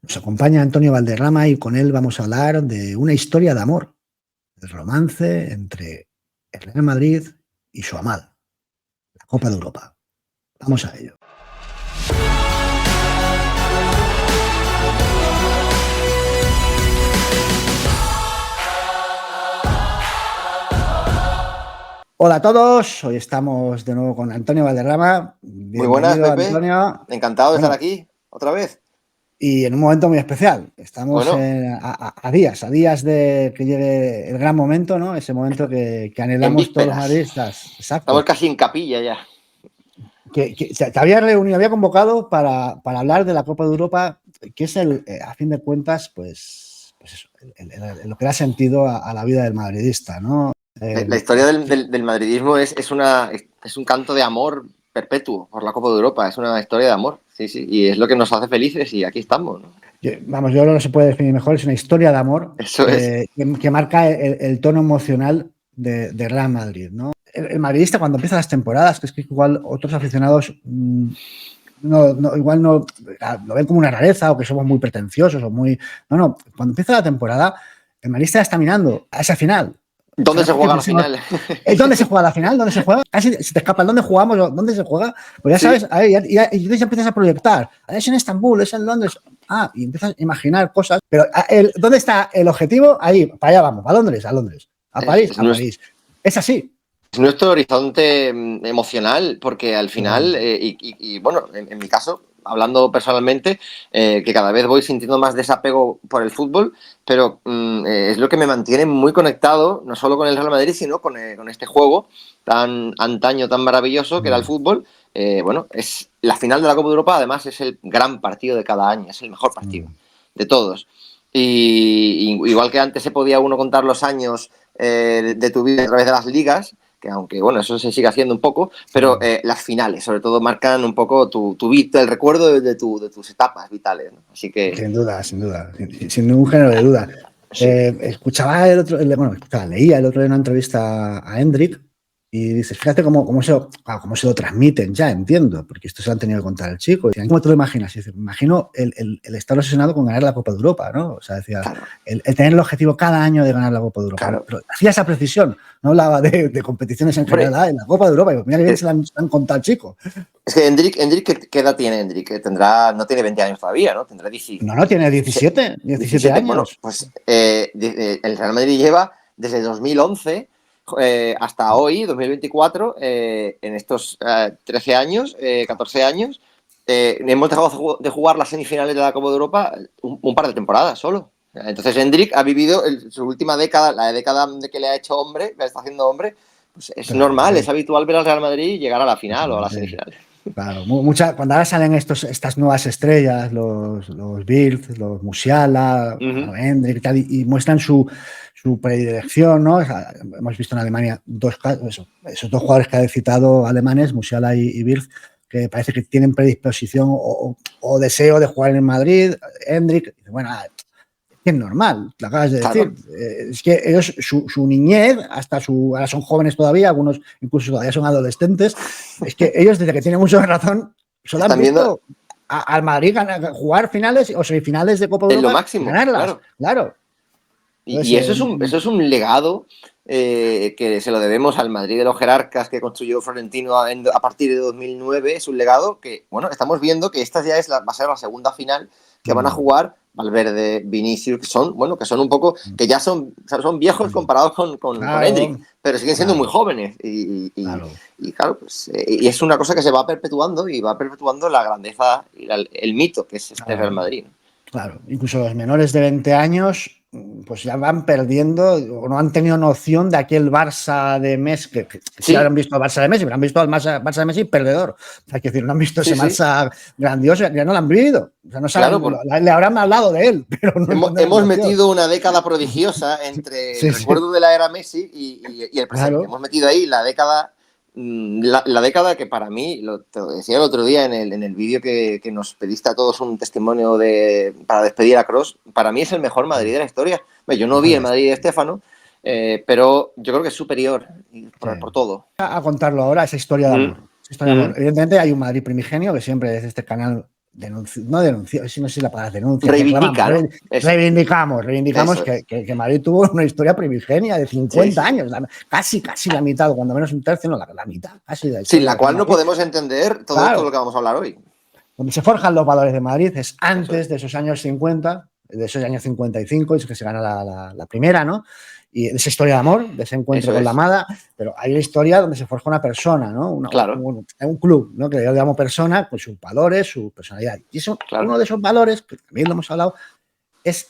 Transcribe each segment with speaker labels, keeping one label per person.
Speaker 1: Nos acompaña Antonio Valderrama y con él vamos a hablar de una historia de amor, el romance entre el Real Madrid y su amada, la Copa de Europa. Vamos a ello. Hola a todos, hoy estamos de nuevo con Antonio Valderrama.
Speaker 2: Muy buenas,
Speaker 1: Bienvenido,
Speaker 2: Pepe.
Speaker 1: Antonio.
Speaker 2: Encantado de estar aquí otra vez.
Speaker 1: Y en un momento muy especial. Estamos
Speaker 2: Bueno,
Speaker 1: a días de que llegue el gran momento, ¿no? Ese momento que
Speaker 2: en
Speaker 1: anhelamos todos los
Speaker 2: vísperas.
Speaker 1: madridistas.
Speaker 2: Estamos
Speaker 1: Exacto.
Speaker 2: casi en capilla ya.
Speaker 1: Que te había reunido, había convocado para hablar de la Copa de Europa, que es a fin de cuentas, pues eso, lo que da sentido a la vida del madridista, ¿no?
Speaker 2: La historia del madridismo es un canto de amor perpetuo por la Copa de Europa. Es una historia de amor, sí, sí. Y es lo que nos hace felices y aquí estamos, ¿no?
Speaker 1: Vamos, yo no se puede definir mejor, es una historia de amor
Speaker 2: Eso es.
Speaker 1: que marca el tono emocional de Real Madrid, ¿no? El madridista cuando empieza las temporadas, que es que igual otros aficionados igual no lo ven como una rareza o que somos muy pretenciosos o muy... No, cuando empieza la temporada, el madridista está mirando a esa final.
Speaker 2: ¿Dónde se juega la final?
Speaker 1: ¿Dónde se juega la final? ¿Dónde se juega? Casi se te escapa. ¿Dónde jugamos? ¿Dónde se juega? Pues ya sabes, ahí, ya empiezas a proyectar. Es en Estambul, es en Londres. Y empiezas a imaginar cosas. Pero ¿dónde está el objetivo? Ahí, para allá vamos. A Londres. A París, a París. Es así.
Speaker 2: Es nuestro horizonte emocional, porque al final, bueno, en mi caso, hablando personalmente, que cada vez voy sintiendo más desapego por el fútbol, pero es lo que me mantiene muy conectado, no solo con el Real Madrid, sino con este juego tan antaño, tan maravilloso que era el fútbol. Bueno, es la final de la Copa de Europa, además es el gran partido de cada año, es el mejor partido de todos. Y igual que antes se podía uno contar los años de tu vida a través de las ligas, que aunque bueno, eso se sigue haciendo un poco, pero las finales sobre todo marcan un poco tu vida, el recuerdo de tus etapas vitales, ¿no? Así que...
Speaker 1: Sin duda, sin ningún género de duda.
Speaker 2: Sí.
Speaker 1: Leía el otro día una entrevista a Hendrik y dices, fíjate cómo se lo transmiten, ya entiendo, porque esto se lo han tenido que contar el chico. ¿Cómo te lo imaginas? Y dices, me imagino el estar obsesionado con ganar la Copa de Europa, ¿no? O sea, decía, claro, el tener el objetivo cada año de ganar la Copa de Europa. Claro. Pero hacía esa precisión, no hablaba de competiciones en general, en la Copa de Europa. Y mira que bien se la han contado al chico.
Speaker 2: Es que Hendrik, ¿qué edad tiene Hendrik? No tiene 20 años todavía, ¿no? Tendrá 17.
Speaker 1: No, tiene 17 años.
Speaker 2: Bueno, pues el Real Madrid lleva desde 2011 hasta hoy, 2024, en estos 13 años, 14 años, hemos dejado de jugar las semifinales de la Copa de Europa un par de temporadas solo. Entonces Hendrik ha vivido su última década, la década de que le ha hecho hombre, que le está haciendo hombre, pues es normal, es habitual ver al Real Madrid llegar a la final o a las semifinales.
Speaker 1: Claro, cuando ahora salen estas nuevas estrellas, los Wirtz, los Musiala, Hendrik y tal, y muestran su predilección, ¿no? O sea, hemos visto en Alemania esos dos jugadores que ha citado alemanes, Musiala y Wirtz, que parece que tienen predisposición o deseo de jugar en Madrid. Hendrik, bueno, es normal, lo acabas de decir. Es que ellos, su niñez, ahora son jóvenes todavía, algunos incluso todavía son adolescentes, es que ellos desde que tienen mucho razón solo han visto al Madrid jugar finales o semifinales de Copa de Europa,
Speaker 2: lo máximo,
Speaker 1: ganarlas, claro.
Speaker 2: Entonces, y eso es un legado que se lo debemos al Madrid de los jerarcas que construyó Florentino a partir de 2009. Es un legado que, bueno, estamos viendo que esta ya va a ser la segunda final que van a jugar Valverde, Vinicius, que son un poco, que ya son viejos comparados con Hendrik, pero siguen siendo muy jóvenes. Y claro, pues, y es una cosa que se va perpetuando y va perpetuando la grandeza y el mito que es este Real Madrid.
Speaker 1: Claro, incluso los menores de 20 años pues ya van perdiendo o no han tenido noción de aquel Barça de Messi, que sí habrán visto al Barça de Messi, pero han visto al Barça de Messi perdedor. O sea, que decir, no han visto ese Barça grandioso, ya no lo han vivido. O sea, no saben, le habrán hablado de él, pero no
Speaker 2: hemos metido una década prodigiosa entre el recuerdo de la era Messi y el presente. Hemos metido ahí la década... La década que para mí, te lo decía el otro día en el vídeo que nos pediste a todos un testimonio para despedir a Kroos, para mí es el mejor Madrid de la historia. Yo no vi el Madrid de Stéfano, pero yo creo que es superior por todo.
Speaker 1: A contarlo ahora, esa historia de amor. Evidentemente hay un Madrid primigenio, que siempre desde este canal no denunció, no sé si la palabra denuncia. Reivindicamos que Madrid tuvo una historia primigenia de 50 años, casi la mitad, cuando menos un tercio, no, la mitad, casi.
Speaker 2: Sin la cual no podemos entender todo lo que vamos a hablar hoy.
Speaker 1: Donde se forjan los valores de Madrid es antes de esos años 50, de esos años 55, es que se gana la primera, ¿no? Y esa historia de amor, de ese encuentro con la amada, pero hay una historia donde se forja una persona, ¿no? Un club, ¿no? Que yo llamo persona, con sus valores, su personalidad. Y eso, uno de esos valores, que también lo hemos hablado, es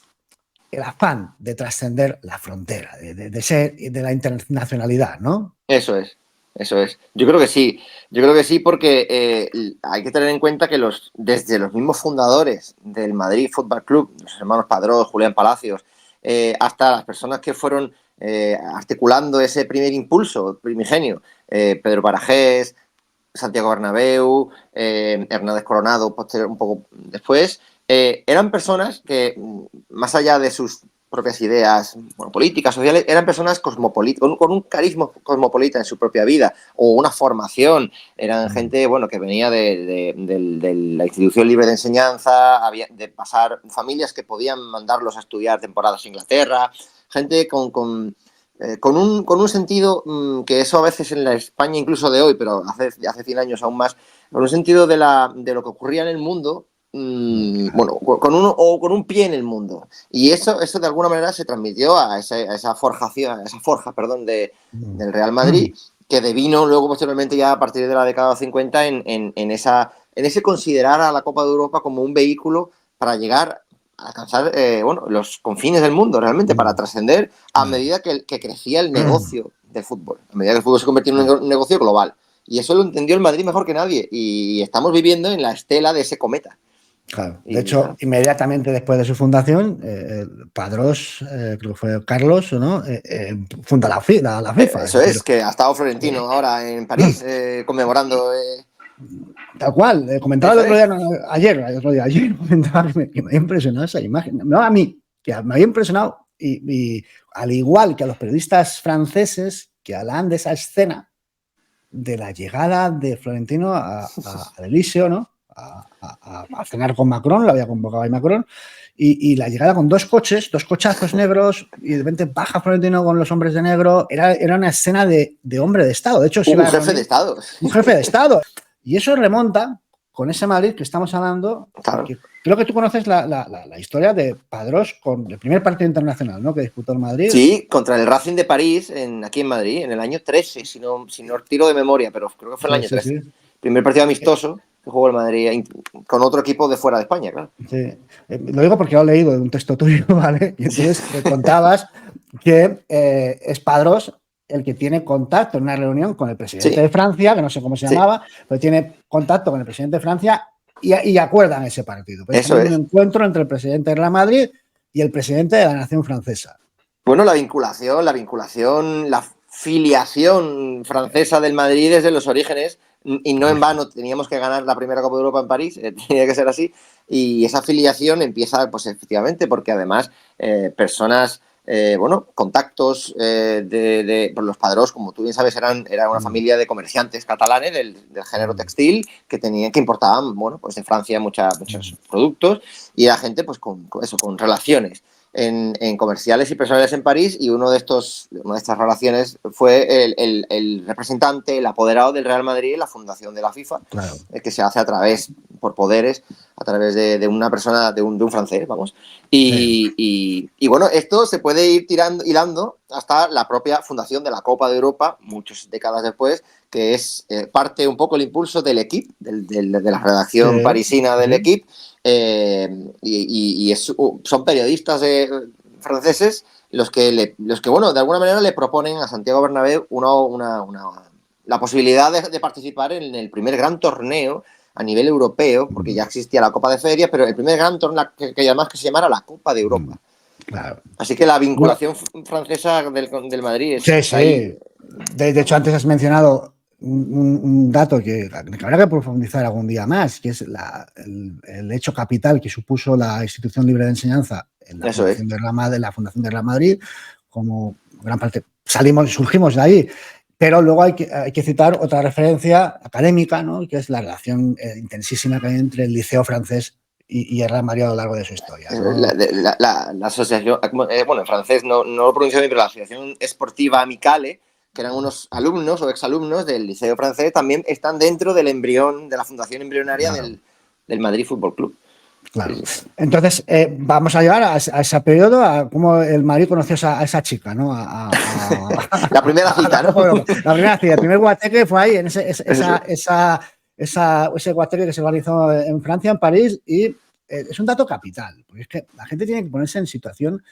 Speaker 1: el afán de trascender la frontera, de la internacionalidad, ¿no?
Speaker 2: Eso es. Yo creo que sí, porque hay que tener en cuenta que desde los mismos fundadores del Madrid Fútbol Club, los hermanos Padrós, Julián Palacios, hasta las personas que fueron articulando ese primer impulso primigenio, Pedro Parajés, Santiago Bernabéu, Hernández Coronado, un poco después, eran personas que, más allá de sus propias ideas políticas, sociales, eran personas cosmopolitas, con un carisma cosmopolita en su propia vida, o una formación, eran gente que venía de la institución libre de enseñanza, de pasar familias que podían mandarlos a estudiar temporadas a Inglaterra, gente con un sentido que eso a veces en la España incluso de hoy, pero hace 100 años aún más, con un sentido de lo que ocurría en el mundo, con un pie en el mundo. Y eso de alguna manera se transmitió a esa forja del Real Madrid, que devino luego posteriormente ya a partir de la década de los 50 en ese considerar a la Copa de Europa como un vehículo para llegar a alcanzar los confines del mundo realmente, para trascender a medida que crecía el negocio del fútbol, a medida que el fútbol se convirtió en un negocio global. Y eso lo entendió el Madrid mejor que nadie, y estamos viviendo en la estela de ese cometa.
Speaker 1: Claro. De hecho, inmediatamente después de su fundación, Padrós, creo que fue Carlos, ¿no? Funda la FIFA.
Speaker 2: Eso es, que ha estado Florentino ahora en París conmemorando.
Speaker 1: Tal cual, comentaba el otro día, ayer comentaba que me había impresionado esa imagen. No a mí, que me había impresionado, y al igual que a los periodistas franceses que hablan de esa escena de la llegada de Florentino al Elíseo, ¿no? A cenar con Macron, lo había convocado ahí Macron, y la llegada con dos cochazos negros, y de repente baja Florentino con los hombres de negro. Era una escena de hombre de Estado. De hecho,
Speaker 2: un jefe de Estado.
Speaker 1: Un jefe de Estado. Y eso remonta con ese Madrid que estamos hablando.
Speaker 2: Claro.
Speaker 1: Creo que tú conoces la historia de Padrós con el primer partido internacional, ¿no? Que disputó el Madrid.
Speaker 2: Sí, contra el Racing de París, aquí en Madrid, en el año 13, si no tiro de memoria, pero creo que fue el año 13. Sí. Primer partido amistoso que jugó el Madrid con otro equipo de fuera de España, claro.
Speaker 1: Sí. Lo digo porque lo he leído de un texto tuyo, ¿vale? Y entonces te contabas que es Padrós el que tiene contacto en una reunión con el presidente de Francia, que no sé cómo se llamaba, pero tiene contacto con el presidente de Francia y acuerdan ese partido. Pero
Speaker 2: eso es un
Speaker 1: encuentro entre el presidente de Real Madrid y el presidente de la nación francesa.
Speaker 2: Bueno, la vinculación, la filiación francesa del Madrid desde los orígenes, y no en vano teníamos que ganar la primera Copa de Europa en París, tenía que ser así, y esa filiación empieza, pues efectivamente, porque además personas, contactos por los Padrós, como tú bien sabes, era una familia de comerciantes catalanes del género textil que importaban, pues de Francia muchos productos, y era gente pues con relaciones en comerciales y personales en París, y una de estas relaciones fue el representante, el apoderado del Real Madrid en la fundación de la FIFA,
Speaker 1: claro,
Speaker 2: que se hace a través de una persona, de un francés, vamos. Y bueno, esto se puede ir hilando hasta la propia fundación de la Copa de Europa, muchas décadas después, que es parte un poco el impulso del Equipe, de la redacción parisina del Equipe, son periodistas franceses los que de alguna manera le proponen a Santiago Bernabéu la posibilidad de participar en el primer gran torneo a nivel europeo, porque ya existía la Copa de Ferias, pero el primer gran torneo que además que se llamara la Copa de Europa.
Speaker 1: Claro.
Speaker 2: Así que la vinculación francesa del Madrid es ahí.
Speaker 1: De hecho, antes has mencionado un dato que habrá que profundizar algún día más, que es el hecho capital que supuso la institución libre de enseñanza en la fundación de Real Madrid, como gran parte surgimos de ahí. Pero luego hay que citar otra referencia académica, ¿no? Que es la relación intensísima que hay entre el Liceo francés y el Real Madrid a lo largo de su historia, ¿no?
Speaker 2: La asociación, bueno, en francés no lo pronuncio bien, pero la Asociación Esportiva Amicale, que eran unos alumnos o exalumnos del Liceo francés, también están dentro del embrión, de la fundación embrionaria del Madrid Fútbol Club.
Speaker 1: Claro. Entonces, vamos a llegar a ese periodo, a cómo el Madrid conoció a esa chica, ¿no?
Speaker 2: La primera cita, ¿no?
Speaker 1: La primera cita, el primer guateque fue ahí, en ese guateque que se organizó en Francia, en París, y es un dato capital, porque es que la gente tiene que ponerse en situación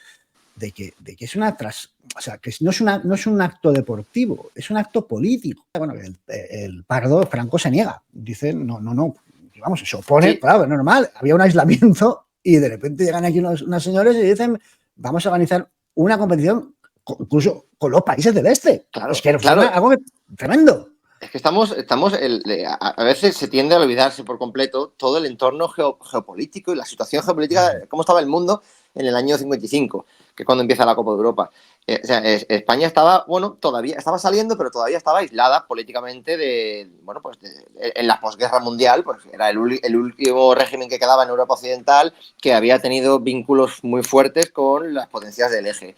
Speaker 1: de que es o sea, que no es un acto deportivo, es un acto político. Bueno, el Pardo Franco se niega, dice, no, vamos, se opone, sí. Claro, es normal, había un aislamiento y de repente llegan aquí unos señores y dicen, vamos a organizar una competición incluso con los países del este.
Speaker 2: Claro,
Speaker 1: es que claro. Algo tremendo.
Speaker 2: Es que a veces se tiende a olvidarse por completo todo el entorno geopolítico y la situación geopolítica, cómo estaba el mundo en el año 55, que es cuando empieza la Copa de Europa. España estaba, todavía estaba saliendo, pero todavía estaba aislada políticamente en la posguerra mundial, pues era el último régimen que quedaba en Europa Occidental que había tenido vínculos muy fuertes con las potencias del eje,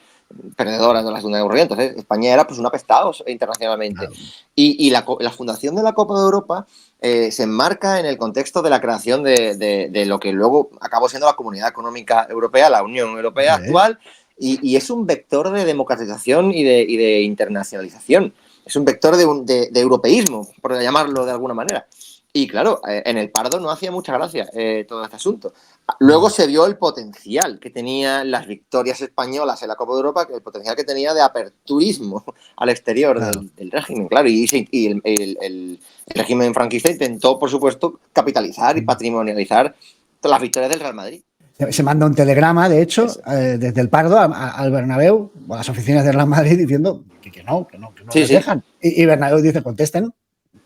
Speaker 2: perdedoras de la Segunda Guerra Mundial. Entonces, España era pues un apestado internacionalmente. Claro. Y la fundación de la Copa de Europa se enmarca en el contexto de la creación de lo que luego acabó siendo la Comunidad Económica Europea, la Unión Europea actual, y es un vector de democratización y de internacionalización. Es un vector de europeísmo, por llamarlo de alguna manera. Y claro, en el Pardo no hacía mucha gracia todo este asunto. Luego se vio el potencial que tenían las victorias españolas en la Copa de Europa, el potencial que tenía de aperturismo al exterior del régimen, claro. Y el régimen franquista intentó, por supuesto, capitalizar y patrimonializar las victorias del Real Madrid.
Speaker 1: Se manda un telegrama, de hecho, desde el Pardo al Bernabéu, a las oficinas del Real Madrid, diciendo que no les dejan. Y Bernabéu dice, contesten,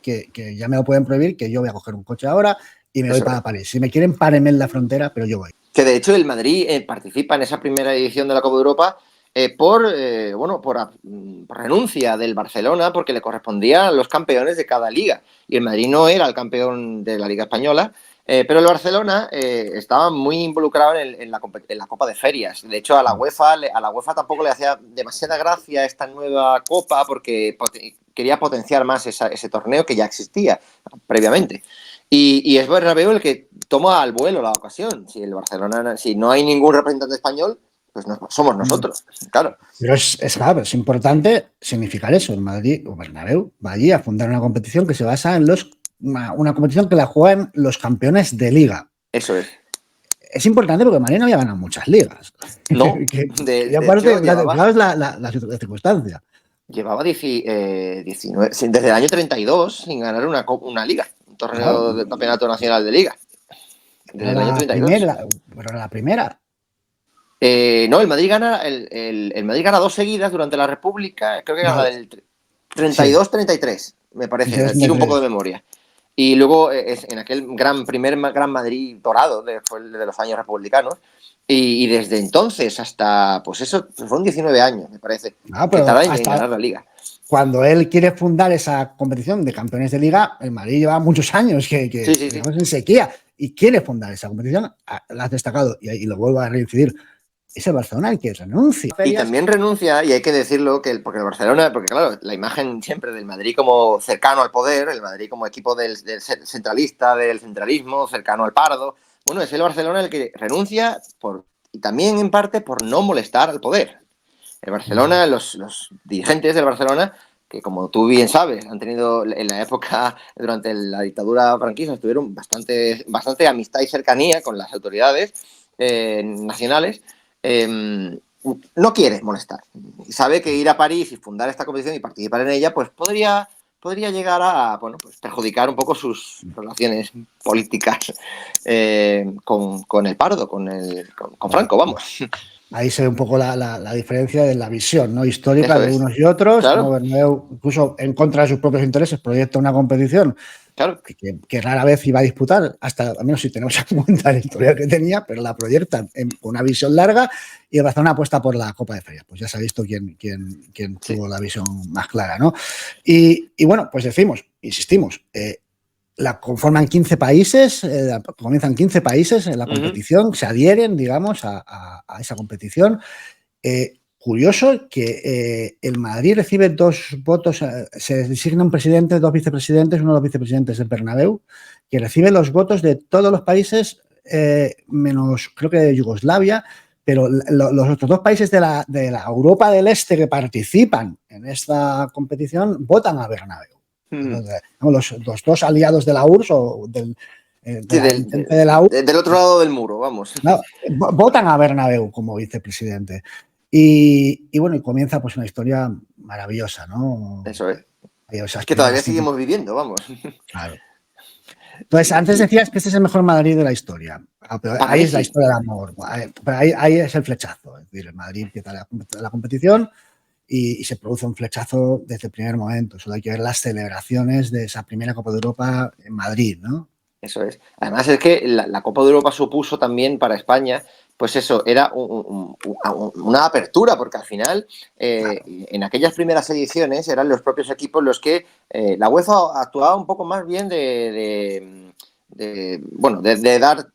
Speaker 1: que ya me lo pueden prohibir, que yo voy a coger un coche ahora y me voy para París. Si me quieren, párenme en la frontera, pero yo voy.
Speaker 2: Que de hecho el Madrid participa en esa primera edición de la Copa de Europa por renuncia del Barcelona, porque le correspondía a los campeones de cada liga. Y el Madrid no era el campeón de la Liga Española, pero el Barcelona estaba muy involucrado en la Copa de Ferias. De hecho, a la UEFA tampoco le hacía demasiada gracia esta nueva Copa, porque quería potenciar más ese torneo que ya existía previamente. Y es Bernabéu el que toma al vuelo la ocasión. Si el Barcelona, si no hay ningún representante español, pues somos nosotros, claro.
Speaker 1: Pero es importante significar eso. El Madrid o Bernabéu va allí a fundar una competición que se basa en una competición que la juegan los campeones de liga.
Speaker 2: Eso es.
Speaker 1: Es importante porque el Madrid no había ganado muchas ligas.
Speaker 2: No,
Speaker 1: y aparte, la circunstancia.
Speaker 2: Llevaba 19, desde el año 32 sin ganar una liga, un torneo de campeonato nacional de liga.
Speaker 1: Desde el año 32. Pero era la primera.
Speaker 2: No, el Madrid gana 2 seguidas durante la República, creo que era la del 32-33, me parece, tiro un poco de memoria. Y luego en aquel primer Gran Madrid dorado, fue el de los años republicanos, y desde entonces hasta, pues eso, fueron 19 años, me parece, que tarda en ganar la Liga.
Speaker 1: Cuando él quiere fundar esa competición de campeones de Liga, el Madrid lleva muchos años que en sequía, y quiere fundar esa competición, la has destacado, y lo vuelvo a reincidir, es el Barcelona el que renuncia.
Speaker 2: Y también renuncia, y hay que decirlo, porque el Barcelona, porque claro, la imagen siempre del Madrid como cercano al poder, el Madrid como equipo del centralista, del centralismo, cercano al Pardo, bueno, es el Barcelona el que renuncia y también en parte por no molestar al poder. El Barcelona, los dirigentes del Barcelona, que como tú bien sabes, han tenido en la época, durante la dictadura franquista, tuvieron bastante amistad y cercanía con las autoridades nacionales, no quiere molestar. Y sabe que ir a París y fundar esta competición y participar en ella, pues podría llegar a perjudicar un poco sus relaciones políticas con el Pardo, con Franco, vamos.
Speaker 1: ahí se ve un poco la diferencia de la visión, ¿no?, histórica de unos y otros.
Speaker 2: Claro.
Speaker 1: Como Bernabéu, incluso en contra de sus propios intereses, proyecta una competición que rara vez iba a disputar, hasta al menos si tenemos en cuenta la historia que tenía, pero la proyectan con una visión larga, y el Barcelona apuesta por la Copa de Feria. Pues ya se ha visto quién tuvo la visión más clara, ¿no? Y bueno, pues insistimos, la conforman 15 países, comienzan 15 países en la competición, se adhieren, digamos, a esa competición. Curioso que el Madrid recibe 2 votos, se designa un presidente, 2 vicepresidentes, uno de los vicepresidentes del Bernabéu, que recibe los votos de todos los países, menos creo que de Yugoslavia, pero los otros 2 países de la Europa del Este que participan en esta competición votan a Bernabéu. Los 2 aliados de la URSS o del
Speaker 2: otro lado del muro, vamos.
Speaker 1: No, votan a Bernabéu como vicepresidente. Y bueno, y comienza pues una historia maravillosa, ¿no?
Speaker 2: Eso es. Que todavía seguimos viviendo, vamos.
Speaker 1: Claro. Entonces, antes decías que este es el mejor Madrid de la historia. Pero ahí es la historia del amor. Pero ahí es el flechazo. Es decir, el Madrid empieza la competición y se produce un flechazo desde el primer momento. Solo hay que ver las celebraciones de esa primera Copa de Europa en Madrid, ¿no?
Speaker 2: Eso es. Además es que la Copa de Europa supuso también para España, pues eso, era una apertura, porque al final, en aquellas primeras ediciones eran los propios equipos los que la UEFA actuaba un poco más bien de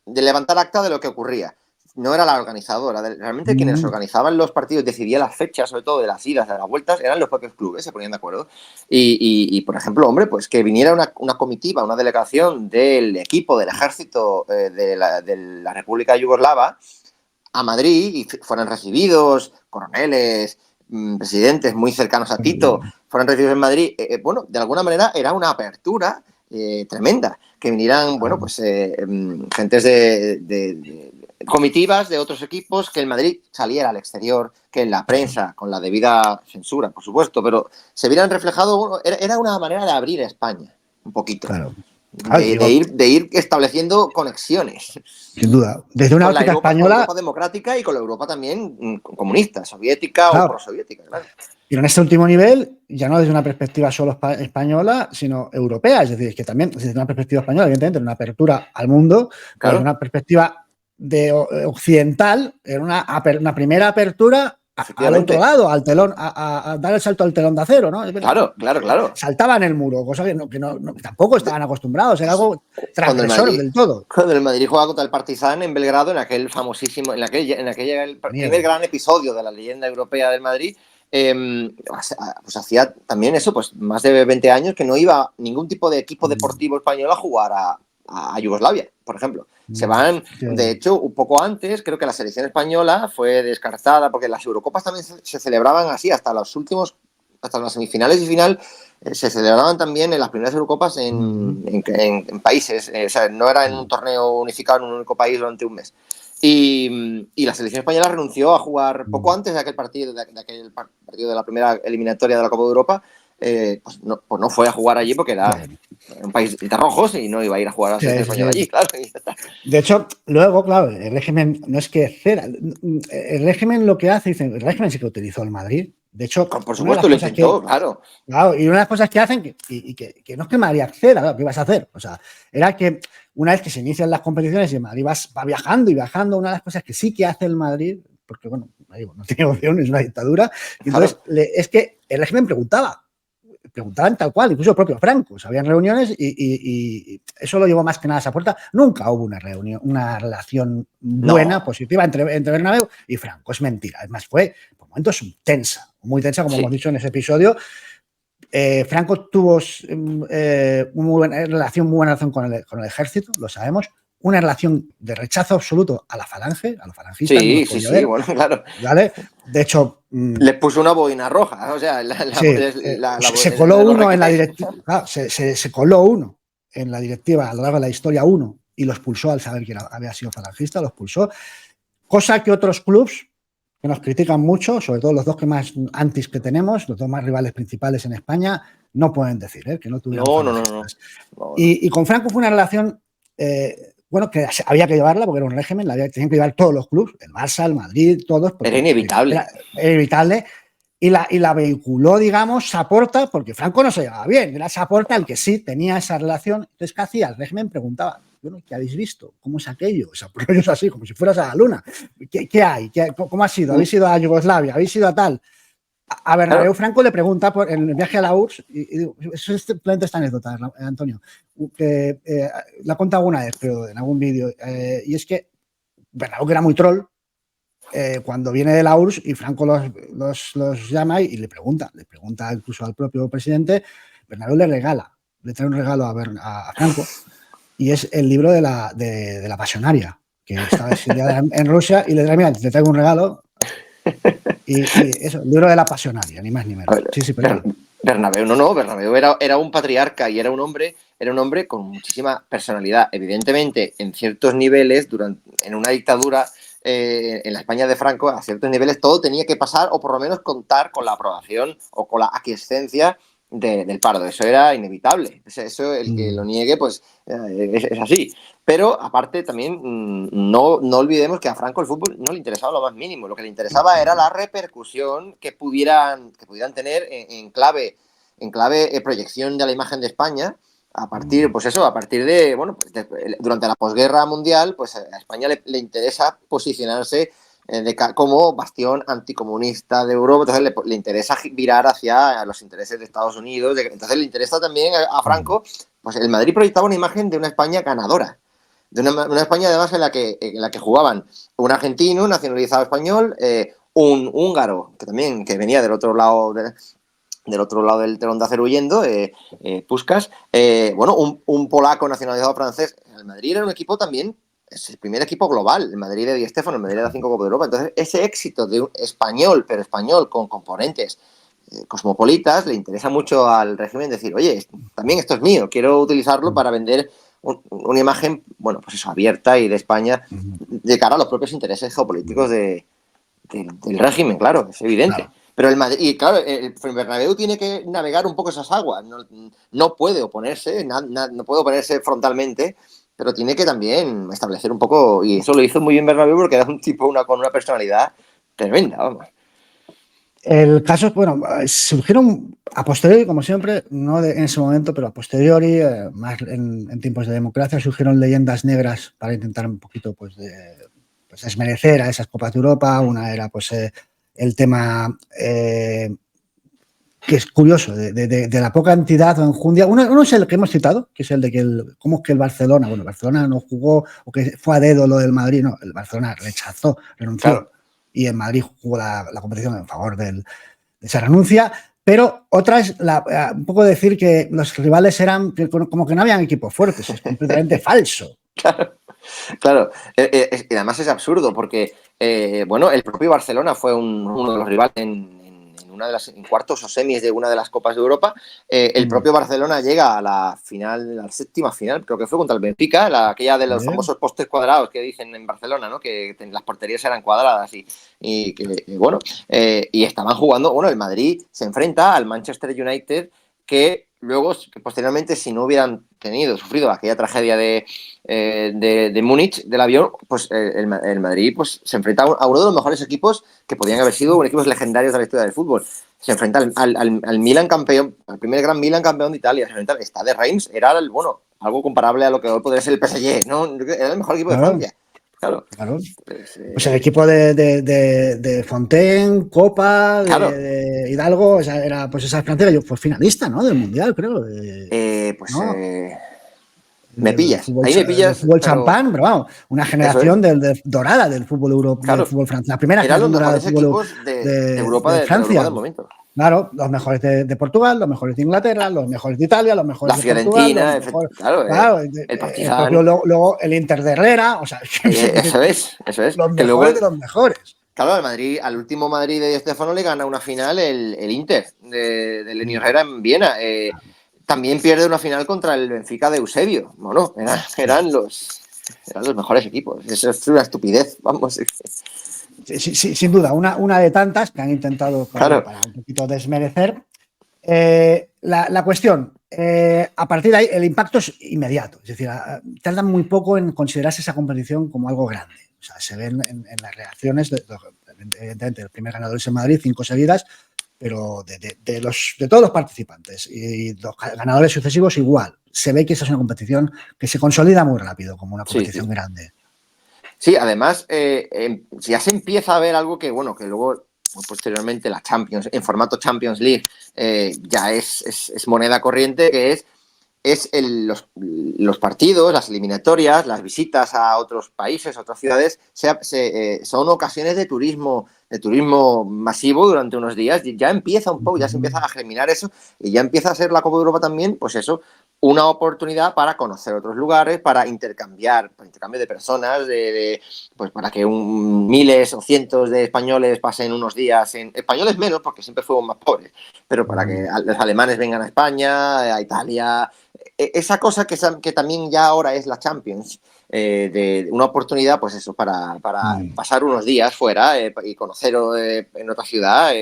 Speaker 2: levantar acta de lo que ocurría. No era la organizadora. Realmente quienes organizaban los partidos, decidían las fechas, sobre todo de las idas, de las vueltas, eran los propios clubes, se ponían de acuerdo. Y por ejemplo, hombre, pues que viniera una comitiva, una delegación del equipo del ejército de la República Yugoslava a Madrid y fueran recibidos coroneles, presidentes muy cercanos a Tito, fueran recibidos en Madrid. Bueno, de alguna manera era una apertura tremenda, que vinieran, bueno, pues gentes de comitivas de otros equipos, que el Madrid saliera al exterior, que en la prensa, con la debida censura, por supuesto, pero se vieran reflejados. Bueno, era una manera de abrir a España, un poquito.
Speaker 1: Claro.
Speaker 2: De ir estableciendo conexiones.
Speaker 1: Sin duda. Desde una óptica española.
Speaker 2: Con la Europa democrática y con la Europa también comunista, soviética, claro, o prosoviética, claro.
Speaker 1: Pero en este último nivel, ya no desde una perspectiva solo española, sino europea. Es decir, que también desde una perspectiva española, evidentemente, una apertura al mundo, claro, pero desde una perspectiva occidental, era una primera apertura al otro lado, al telón, a dar el salto al telón de acero, ¿no?
Speaker 2: Claro.
Speaker 1: Saltaban el muro, cosa que tampoco estaban acostumbrados, era algo transgresor del todo.
Speaker 2: Cuando el Madrid jugaba contra el Partizan en Belgrado, en aquel famosísimo, el primer gran episodio de la leyenda europea del Madrid, pues hacía también eso, pues más de 20 años que no iba ningún tipo de equipo deportivo español a jugar a Yugoslavia, por ejemplo. Se van, de hecho, un poco antes, creo que la selección española fue descartada, porque las Eurocopas también se celebraban así, hasta las semifinales y final, se celebraban también en las primeras Eurocopas en países, o sea, no era en un torneo unificado en un único país durante un mes. Y la selección española renunció a jugar poco antes de aquel partido, de la primera eliminatoria de la Copa de Europa. Pues no fue a jugar allí porque era un país de rojos y no iba a ir a jugar a la selección española allí, claro.
Speaker 1: De hecho, luego, claro, el régimen no es que ceda. El régimen lo que hace, el régimen sí que utilizó el Madrid. De hecho,
Speaker 2: por supuesto, lo intentó, claro.
Speaker 1: Y una de las cosas que hacen, que no es que Madrid acceda, claro, ¿qué vas a hacer? O sea, era que una vez que se inician las competiciones y el Madrid va viajando y viajando, una de las cosas que sí que hace el Madrid, porque bueno, no tiene opción, es una dictadura, y entonces es que el régimen preguntaban tal cual, incluso el propio Franco, habían reuniones y eso lo llevó más que nada a esa puerta. Nunca hubo una relación buena, positiva entre Bernabéu y Franco, es mentira. Es más, fue por momentos muy tensa, como hemos dicho en ese episodio. Franco tuvo muy buena relación con el ejército, lo sabemos. Una relación de rechazo absoluto a la falange, a los falangistas.
Speaker 2: Sí, bueno, claro.
Speaker 1: ¿Vale? De hecho,
Speaker 2: les puso una boina roja, o sea,
Speaker 1: se coló uno en la directiva. Claro, se coló uno en la directiva a lo largo de la historia, uno, y lo expulsó al saber que había sido falangista, lo expulsó. Cosa que otros clubs que nos critican mucho, sobre todo los dos que más antis que tenemos, los dos más rivales principales en España, no pueden decir, que no tuvieron falangistas. No. Y con Franco fue una relación bueno, que había que llevarla porque era un régimen, tenían que llevar todos los clubes, el Barça, el Madrid, todos.
Speaker 2: Era inevitable.
Speaker 1: Era inevitable. Y la vehiculó, digamos, Saporta, porque Franco no se llevaba bien, era Saporta el que sí tenía esa relación. Entonces, ¿qué hacía? El régimen preguntaba, bueno, ¿qué habéis visto? ¿Cómo es aquello? O sea, rollos así, como si fueras a la luna. ¿Qué hay? ¿Cómo ha sido? ¿Habéis ido a Yugoslavia? ¿Habéis ido a tal? A Bernabéu Franco le pregunta por el viaje a la URSS, y eso es simplemente esta anécdota, Antonio, que la he contado alguna vez, pero en algún vídeo, y es que Bernabéu, que era muy troll, cuando viene de la URSS y Franco los llama y le pregunta incluso al propio presidente, Bernabéu le trae un regalo a Franco, y es el libro de la Pasionaria, que estaba exiliada en Rusia, y le trae, mira, te traigo un regalo, y eso, el libro de la Pasionaria, ni más ni menos. Sí, perdón.
Speaker 2: Bernabéu era un patriarca y era un hombre con muchísima personalidad. Evidentemente, en ciertos niveles, en una dictadura, en la España de Franco, a ciertos niveles todo tenía que pasar o por lo menos contar con la aprobación o con la aquiescencia del Pardo. Eso era inevitable. Eso, el que lo niegue, pues es así. Pero aparte también no olvidemos que a Franco el fútbol no le interesaba lo más mínimo. Lo que le interesaba era la repercusión que pudieran tener en clave proyección de la imagen de España. A partir de, bueno, pues durante la posguerra mundial, pues a España le interesa posicionarse como bastión anticomunista de Europa. Entonces le interesa virar hacia los intereses de Estados Unidos. Entonces le interesa también a Franco, pues el Madrid proyectaba una imagen de una España ganadora, de una España además en la que jugaban un argentino nacionalizado español, un húngaro que venía del otro lado del telón de acero huyendo, Puskás, un polaco nacionalizado francés. El Madrid era un equipo también, es el primer equipo global, el Madrid de Di Stéfano, el Madrid de las 5 Copas de Europa. Entonces, ese éxito de un español, pero español con componentes cosmopolitas, le interesa mucho al régimen decir, oye, también esto es mío, quiero utilizarlo para vender una imagen, bueno, pues eso, abierta y de España de cara a los propios intereses geopolíticos del régimen, claro, es evidente. Claro. Pero el Bernabéu tiene que navegar un poco esas aguas, no puede oponerse, no puede oponerse frontalmente, pero tiene que también establecer un poco, y eso lo hizo muy bien Bernabéu porque era un tipo con una personalidad tremenda, vamos.
Speaker 1: El caso es, bueno, surgieron a posteriori, como siempre, no en ese momento, pero a posteriori, más en tiempos de democracia, surgieron leyendas negras para intentar un poquito pues desmerecer a esas Copas de Europa. Una era pues el tema que es curioso, de la poca entidad o enjundia. Uno es el que hemos citado, que es el de que cómo es que el Barcelona no jugó, o que fue a dedo lo del Madrid. No, el Barcelona rechazó, renunció. Claro. Y en Madrid jugó la competición en favor de esa renuncia. Pero otra es un poco decir que los rivales eran como que no habían equipos fuertes. Es completamente falso.
Speaker 2: Claro. Y además es absurdo porque, el propio Barcelona fue uno de los rivales en cuartos o semis de una de las Copas de Europa. El propio Barcelona llega a la séptima final, creo que fue contra el Benfica, aquella de los famosos postes cuadrados que dicen en Barcelona, ¿no? Que las porterías eran cuadradas y estaban jugando. El Madrid se enfrenta al Manchester United, que luego, posteriormente, si no hubieran sufrido aquella tragedia de Múnich, del avión, pues el Madrid pues, se enfrenta a uno de los mejores equipos que podían haber sido equipos legendarios de la historia del fútbol. Se enfrenta al Milan campeón, al primer gran Milan campeón de Italia. Se enfrenta al Stade de Reims, era algo comparable a lo que hoy podría ser el PSG, ¿no? Era el mejor equipo de Francia. Claro.
Speaker 1: Pues el equipo de Fontaine, Copa, de Hidalgo, o sea, era pues esa Francia, fue finalista, ¿no? Del Mundial, creo. ¿no?
Speaker 2: Me pillas. Ahí me pillas.
Speaker 1: El fútbol champán, pero vamos, una generación dorada del fútbol europeo, del fútbol francés. La primera
Speaker 2: generación
Speaker 1: dorada
Speaker 2: del fútbol de Europa,
Speaker 1: de Francia.
Speaker 2: De Europa del momento.
Speaker 1: Claro, los mejores de Portugal, los mejores de Inglaterra, los mejores de Italia, los mejores de
Speaker 2: Fiorentina,
Speaker 1: Portugal.
Speaker 2: El Partizan.
Speaker 1: Luego el Inter de Herrera, o sea,
Speaker 2: eso es.
Speaker 1: Los mejores de los mejores.
Speaker 2: Claro, al último Madrid de Di Stéfano le gana una final el Inter de Lenny Herrera en Viena. También pierde una final contra el Benfica de Eusebio. Bueno, eran los mejores equipos. Eso es una estupidez, vamos.
Speaker 1: Sí, sin duda, una de tantas que han intentado para un poquito desmerecer. La cuestión, A partir de ahí, el impacto es inmediato. Es decir, tardan muy poco en considerarse esa competición como algo grande. O sea, se ven en las reacciones, evidentemente, el primer ganador es en Madrid, 5 seguidas, pero de todos los participantes y los ganadores sucesivos igual. Se ve que esa es una competición que se consolida muy rápido como una competición grande.
Speaker 2: Sí, además, ya se empieza a ver algo que, bueno, que luego posteriormente la Champions, en formato Champions League, ya es moneda corriente, que es los partidos, las eliminatorias, las visitas a otros países, a otras ciudades, son ocasiones de turismo masivo durante unos días. Ya empieza un poco, ya se empieza a germinar eso y ya empieza a ser la Copa de Europa también, pues eso, una oportunidad para conocer otros lugares, para intercambio de personas, pues para que miles o cientos de españoles pasen unos días españoles menos, porque siempre fuimos más pobres, pero para que los alemanes vengan a España, a Italia, esa cosa que también ya ahora es la Champions, de una oportunidad, pues eso, para pasar unos días fuera y conocer en otra ciudad.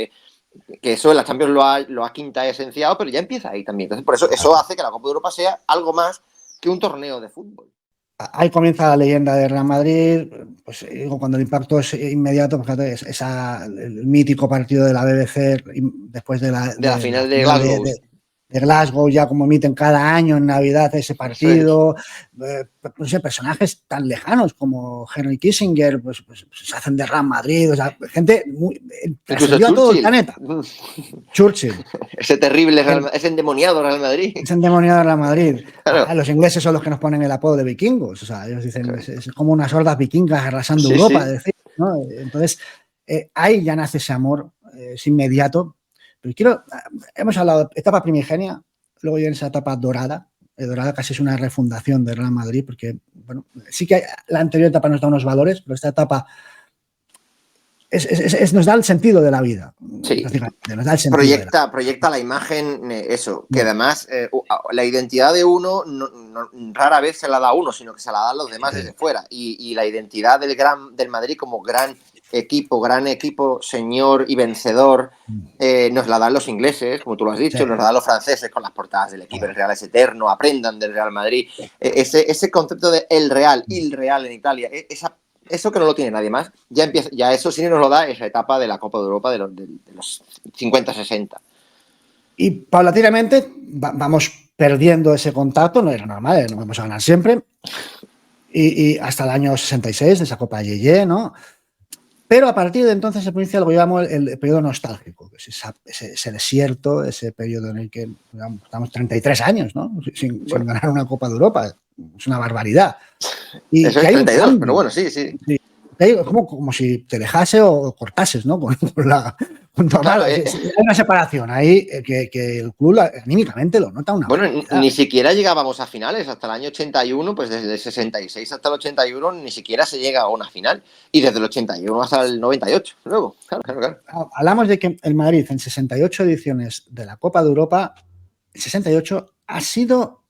Speaker 2: Que eso en la Champions lo ha quinta esenciado, pero ya empieza ahí también. Entonces, por eso hace que la Copa de Europa sea algo más que un torneo de fútbol.
Speaker 1: Ahí comienza la leyenda de Real Madrid, pues cuando el impacto es inmediato, fíjate, el mítico partido de la BBC después de la
Speaker 2: final de Glasgow.
Speaker 1: De Glasgow, ya como emiten cada año en Navidad ese partido, no sé, personajes tan lejanos como Henry Kissinger, pues se hacen de Real Madrid, o sea, gente trascendió a todo el planeta. Churchill.
Speaker 2: Ese terrible, ese endemoniado Real Madrid.
Speaker 1: Ese endemoniado Real Madrid. Claro. Los ingleses son los que nos ponen el apodo de vikingos, o sea, ellos dicen, claro, es como unas hordas vikingas arrasando Europa, sí. Decir, ¿no? Entonces, ahí ya nace ese amor, es inmediato. Pero hemos hablado de etapa primigenia, luego ya en esa etapa dorada. Dorada casi es una refundación de Real Madrid, porque, bueno, sí que la anterior etapa nos da unos valores, pero esta etapa nos da el sentido de la vida.
Speaker 2: Sí.
Speaker 1: Nos da el sentido
Speaker 2: proyecta la imagen, eso, que además la identidad de uno rara vez se la da uno, sino que se la dan los demás desde fuera. Y la identidad del Madrid como gran equipo, señor y vencedor, nos la dan los ingleses, como tú lo has dicho, nos la dan los franceses con las portadas del equipo, el Real es eterno, aprendan del Real Madrid. Ese concepto de el Real en Italia, eso que no lo tiene nadie más, ya eso sí nos lo da esa etapa de la Copa de Europa de los 50-60.
Speaker 1: Y paulatinamente vamos perdiendo ese contacto, no era normal, no vamos a ganar siempre, y hasta el año 66, de esa Copa Yeye, ¿no? Pero a partir de entonces se inicia lo que llamamos el periodo nostálgico, que es ese desierto, ese periodo en el que digamos, estamos 33 años, ¿no? Sin ganar una Copa de Europa. Es una barbaridad. Y
Speaker 2: eso es 32, pero bueno, sí.
Speaker 1: Es como si te dejase o cortases, ¿no? Con
Speaker 2: claro,
Speaker 1: hay una separación ahí que el club anímicamente lo nota una barbaridad.
Speaker 2: Ni siquiera llegábamos a finales hasta el año 81, pues desde el 66 hasta el 81 ni siquiera se llega a una final. Y desde el 81 hasta el 98, luego, claro.
Speaker 1: Hablamos de que el Madrid en 68 ediciones de la Copa de Europa, en 68 ha sido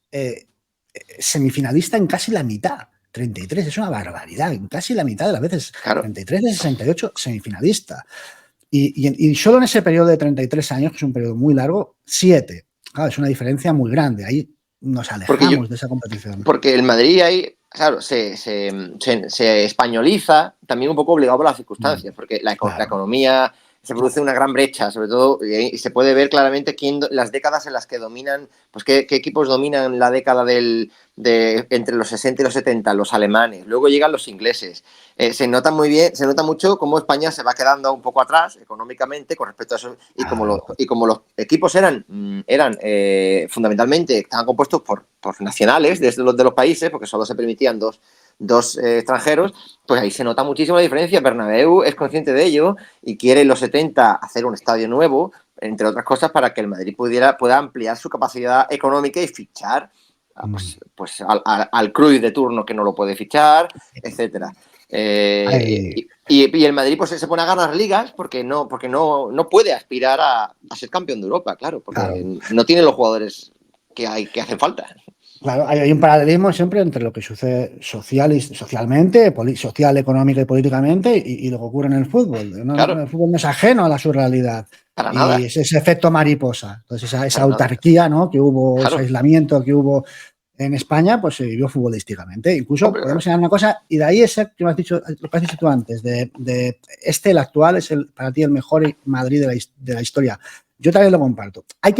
Speaker 1: semifinalista en casi la mitad. 33, es una barbaridad, casi la mitad de las veces. Claro. 33 de 68 semifinalista. Y solo en ese periodo de 33 años, que es un periodo muy largo, 7. Claro, es una diferencia muy grande. Ahí nos alejamos de esa competición.
Speaker 2: Porque el Madrid ahí, claro, se españoliza también un poco obligado por las circunstancias, porque la economía se produce una gran brecha, sobre todo, y se puede ver claramente las décadas en las que dominan, pues qué equipos dominan la década entre los 60 y los 70, los alemanes, luego llegan los ingleses. Se nota mucho cómo España se va quedando un poco atrás económicamente con respecto a eso, y como los equipos eran fundamentalmente, estaban compuestos por nacionales de los países, porque solo se permitían dos extranjeros, pues ahí se nota muchísimo la diferencia. Bernabéu es consciente de ello y quiere en los 70 hacer un estadio nuevo, entre otras cosas, para que el Madrid pueda ampliar su capacidad económica y fichar pues al Cruyff de turno que no lo puede fichar, etcétera. Y el Madrid pues se pone a ganar ligas porque no puede aspirar a ser campeón de Europa, claro, porque no tiene los jugadores que hacen falta.
Speaker 1: Claro, hay un paralelismo siempre entre lo que sucede socialmente, social, económica y políticamente y lo que ocurre en el fútbol.
Speaker 2: Claro,
Speaker 1: El fútbol no es ajeno a la surrealidad
Speaker 2: para
Speaker 1: y
Speaker 2: nada,
Speaker 1: es ese efecto mariposa. Entonces, esa
Speaker 2: para nada.
Speaker 1: autarquía, ¿no?, que hubo, ese
Speaker 2: Claro,
Speaker 1: aislamiento que hubo en España, pues se vivió futbolísticamente. Incluso
Speaker 2: hombre,
Speaker 1: podemos señalar una cosa, y de ahí ese que me has dicho, lo que has dicho tú antes, el actual, es para ti el mejor Madrid de la historia. Yo también lo comparto. Hay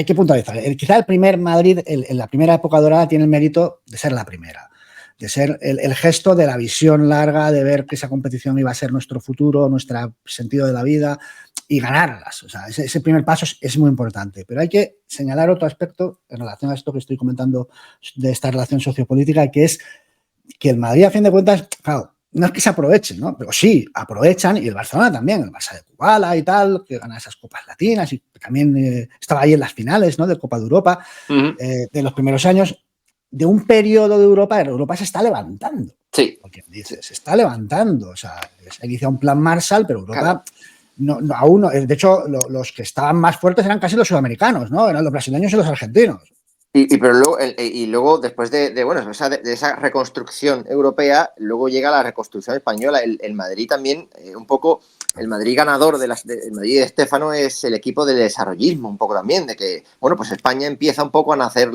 Speaker 1: que puntualizar. Quizá el primer Madrid, en la primera época dorada, tiene el mérito de ser la primera, de ser el gesto de la visión larga, de ver que esa competición iba a ser nuestro futuro, nuestro sentido de la vida y ganarlas. O sea, ese primer paso es muy importante. Pero hay que señalar otro aspecto en relación a esto que estoy comentando de esta relación sociopolítica, que es que el Madrid, a fin de cuentas, claro, no es que se aprovechen, ¿no? Pero sí, aprovechan, y el Barcelona también, el Barça de Kubala y tal, que gana esas copas latinas y también estaba ahí en las finales, ¿no?, de Copa de Europa, de los primeros años, de un periodo de Europa. Europa se está levantando.
Speaker 2: sí,
Speaker 1: Porque dice, se está levantando. O sea, se inicia un plan Marshall, pero
Speaker 2: claro.
Speaker 1: Europa aún no. De hecho, los que estaban más fuertes eran casi los sudamericanos, ¿no? Eran los brasileños y los argentinos.
Speaker 2: Pero luego, y luego después bueno, de esa reconstrucción europea, luego llega la reconstrucción española. El Madrid también, un poco, el Madrid ganador el Madrid de Stéfano es el equipo del desarrollismo, un poco también, de que, bueno, pues España empieza un poco a nacer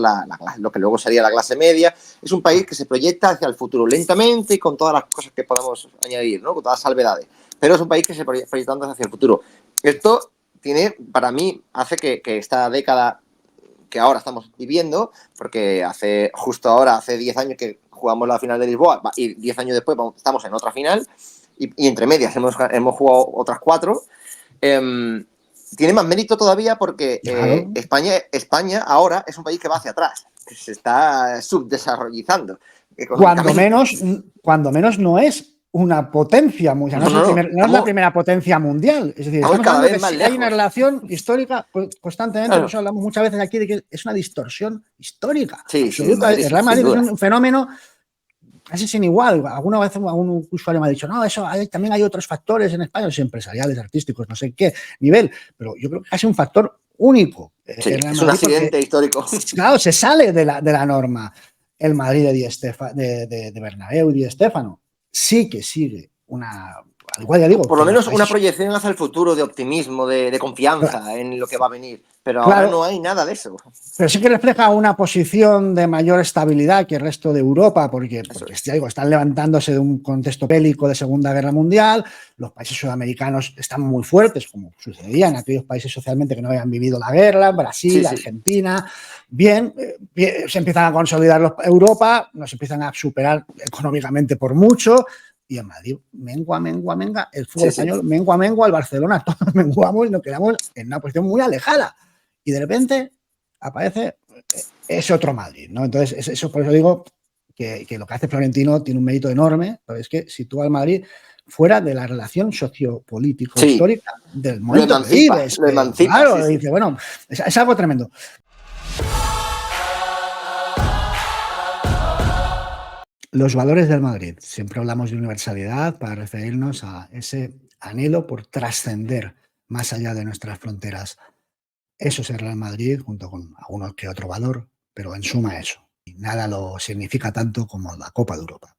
Speaker 2: lo que luego sería la clase media. Es un país que se proyecta hacia el futuro lentamente y con todas las cosas que podamos añadir, ¿no?, con todas las salvedades. Pero es un país que se proyecta hacia el futuro. Esto para mí, hace que esta década que ahora estamos viviendo, porque justo ahora, hace 10 años que jugamos la final de Lisboa y 10 años después estamos en otra final y entre medias hemos jugado otras 4. Tiene más mérito todavía porque
Speaker 1: Claro.
Speaker 2: España ahora es un país que va hacia atrás, que se está subdesarrollando
Speaker 1: Cuando
Speaker 2: económicamente.
Speaker 1: menos, cuando menos no es una potencia, o sea, no, no es la primera potencia mundial. Es decir,
Speaker 2: estamos
Speaker 1: estamos
Speaker 2: cada
Speaker 1: hablando de
Speaker 2: vez
Speaker 1: que
Speaker 2: más
Speaker 1: hay una
Speaker 2: lejos.
Speaker 1: relación histórica constantemente, por
Speaker 2: Claro.
Speaker 1: eso hablamos muchas veces aquí de que es una distorsión histórica
Speaker 2: Sí, sí,
Speaker 1: absoluta.
Speaker 2: Madrid,
Speaker 1: El Real
Speaker 2: sin
Speaker 1: Madrid es
Speaker 2: duda.
Speaker 1: un fenómeno casi sin igual. Alguna vez algún usuario me ha dicho, no, también hay otros factores en España, empresariales, artísticos, no sé qué nivel, pero yo creo que casi un factor único
Speaker 2: Sí,
Speaker 1: el Real
Speaker 2: es un
Speaker 1: Madrid, porque,
Speaker 2: accidente histórico.
Speaker 1: claro, se sale de la norma. El Madrid de Bernabéu y Di Stéfano sí que sigue al igual, ya digo,
Speaker 2: Por lo
Speaker 1: que los
Speaker 2: menos una
Speaker 1: países.
Speaker 2: proyección hacia el futuro de optimismo, de confianza en lo que va a venir. Pero ahora
Speaker 1: Claro,
Speaker 2: no hay nada de eso.
Speaker 1: pero sí que refleja una posición de mayor estabilidad que el resto de Europa, porque
Speaker 2: Eso es.
Speaker 1: ya digo, están levantándose de un contexto bélico de Segunda Guerra Mundial. Los países sudamericanos están muy fuertes, como sucedía en aquellos países socialmente que no habían vivido la guerra, Brasil,
Speaker 2: Sí, sí.
Speaker 1: Argentina. Bien, se empiezan a consolidar Europa, nos empiezan a superar económicamente por mucho. Y en Madrid, mengua, el fútbol
Speaker 2: Sí, sí.
Speaker 1: español, mengua, el Barcelona, todos menguamos y nos quedamos en una posición muy alejada. Y de repente aparece ese otro Madrid, ¿no? Entonces, eso por eso digo que lo que hace Florentino tiene un mérito enorme, pero es que sitúa al Madrid fuera de la relación
Speaker 2: Sí,
Speaker 1: sociopolítico-histórica del momento que vives.
Speaker 2: lo
Speaker 1: Que,
Speaker 2: emancipa, sí,
Speaker 1: claro,
Speaker 2: sí.
Speaker 1: dice, bueno, es algo tremendo. Los valores del Madrid. Siempre hablamos de universalidad para referirnos a ese anhelo por trascender más allá de nuestras fronteras. Eso es el Real Madrid, junto con alguno que otro valor, pero en suma eso. Y nada lo significa tanto como la Copa de Europa.